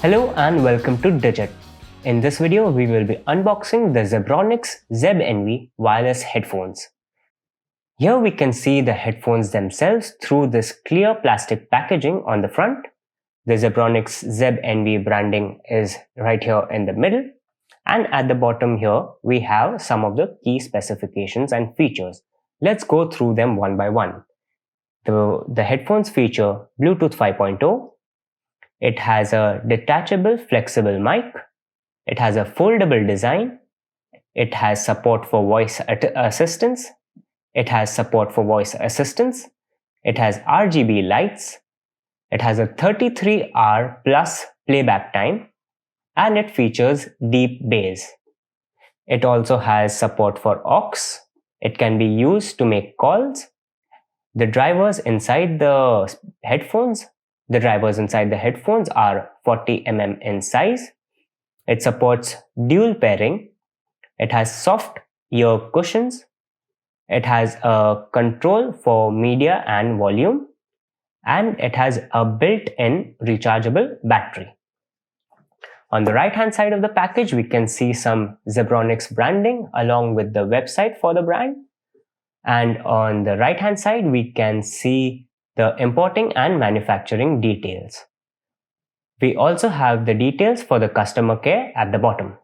Hello and welcome to Digit. In this video, we will be unboxing the Zebronics Zeb-Envy wireless headphones. Here we can see the headphones themselves through this clear plastic packaging on the front. The Zebronics Zeb-Envy branding is right here in the middle. And at the bottom here, we have some of the key specifications and features. Let's go through them one by one. The headphones feature Bluetooth 5.0. It has a detachable flexible mic. It has a foldable design. It has support for voice assistance. It has RGB lights. It has a 33-hour plus playback time. And it features deep bass. It also has support for aux. It can be used to make calls. The drivers inside the headphones are 40 mm in size. It supports dual pairing. It has soft ear cushions. It has a control for media and volume. And it has a built-in rechargeable battery. On the right-hand side of the package, we can see some Zebronics branding along with the website for the brand. And on the right-hand side, we can see the importing and manufacturing details. We also have the details for the customer care at the bottom.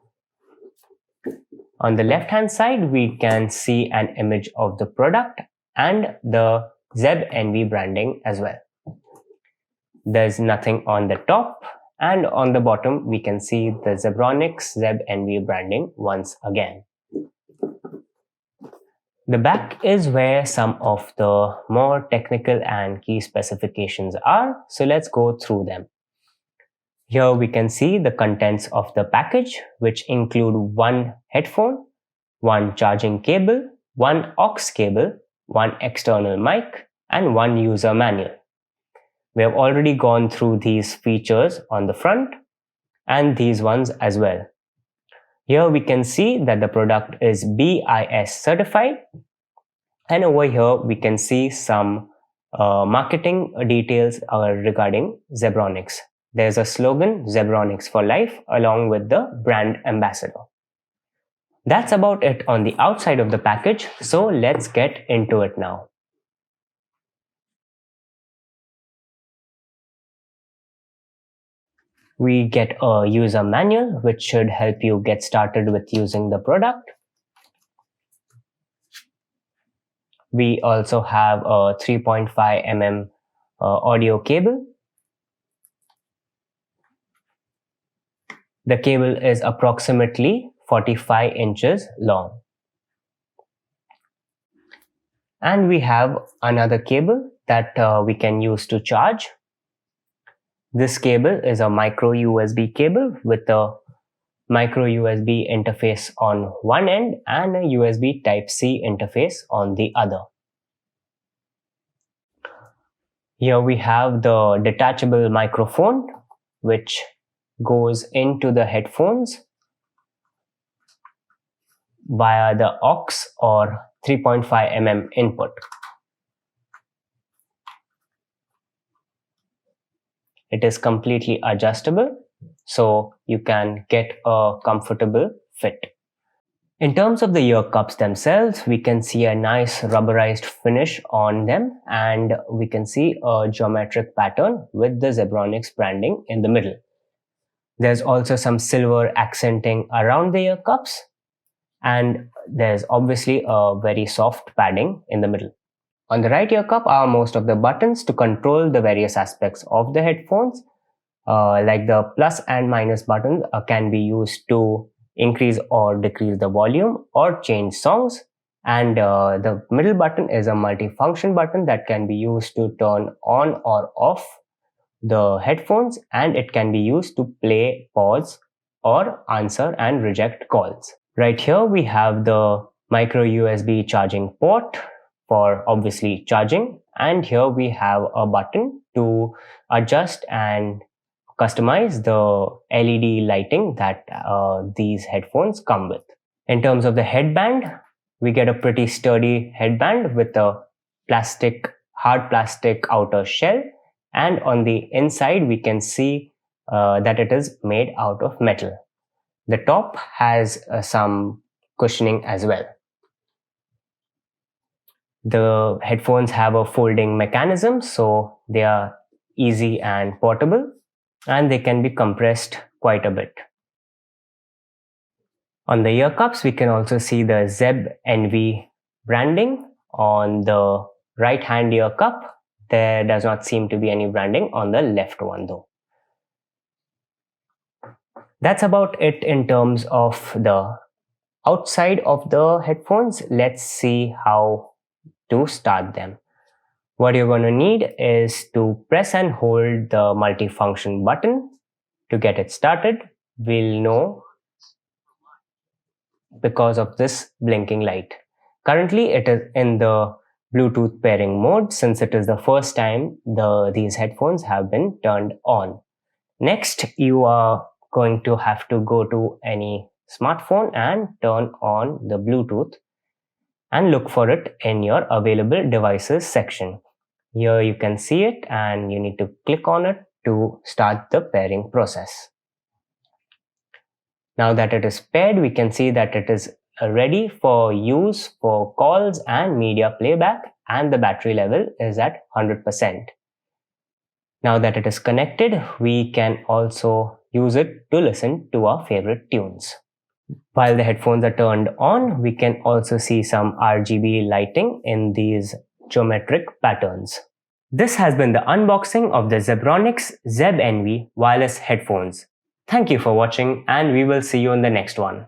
On the left-hand side, we can see an image of the product and the Zeb-Envy branding as well. There's nothing on the top, and on the bottom, we can see the Zebronics Zeb-Envy branding once again. The back is where some of the more technical and key specifications are, so let's go through them. Here we can see the contents of the package, which include one headphone, one charging cable, one aux cable, one external mic, and one user manual. We have already gone through these features on the front and these ones as well. Here we can see that the product is BIS certified, and over here we can see some marketing details regarding Zebronics. There's a slogan, Zebronics for life, along with the brand ambassador. That's about it on the outside of the package, so let's get into it now. We get a user manual, which should help you get started with using the product. We also have a 3.5 mm audio cable. The cable is approximately 45 inches long. And we have another cable that we can use to charge. This cable is a micro USB cable with a micro USB interface on one end and a USB Type-C interface on the other. Here we have the detachable microphone, which goes into the headphones via the aux or 3.5 mm input. It is completely adjustable, so you can get a comfortable fit. In terms of the ear cups themselves, we can see a nice rubberized finish on them, and we can see a geometric pattern with the Zebronics branding in the middle. There's also some silver accenting around the ear cups, and there's obviously a very soft padding in the middle. On the right ear cup are most of the buttons to control the various aspects of the headphones. Like the plus and minus buttons can be used to increase or decrease the volume or change songs. And the middle button is a multifunction button that can be used to turn on or off the headphones, and it can be used to play, pause, or answer and reject calls. Right here we have the micro USB charging port for obviously charging, and here we have a button to adjust and customize the LED lighting that these headphones come with. In terms of the headband, we get a pretty sturdy headband with a hard plastic outer shell, and on the inside we can see that it is made out of metal. The top has some cushioning as well. The headphones have a folding mechanism, so they are easy and portable, and they can be compressed quite a bit. On the ear cups, we can also see the Zeb-Envy branding on the right hand ear cup. There does not seem to be any branding on the left one though. That's about it in terms of the outside of the headphones. Let's see how to start them. What you're going to need is to press and hold the multifunction button to get it started. We'll know because of this blinking light. Currently it is in the Bluetooth pairing mode since it is the first time these headphones have been turned on. Next, you are going to have to go to any smartphone and turn on the Bluetooth and look for it in your available devices section. Here you can see it and you need to click on it to start the pairing process. Now that it is paired, we can see that it is ready for use for calls and media playback, and the battery level is at 100%. Now that it is connected, we can also use it to listen to our favorite tunes. While the headphones are turned on, we can also see some RGB lighting in these geometric patterns. This has been the unboxing of the Zebronics Zeb-Envy wireless headphones. Thank you for watching, and we will see you in the next one.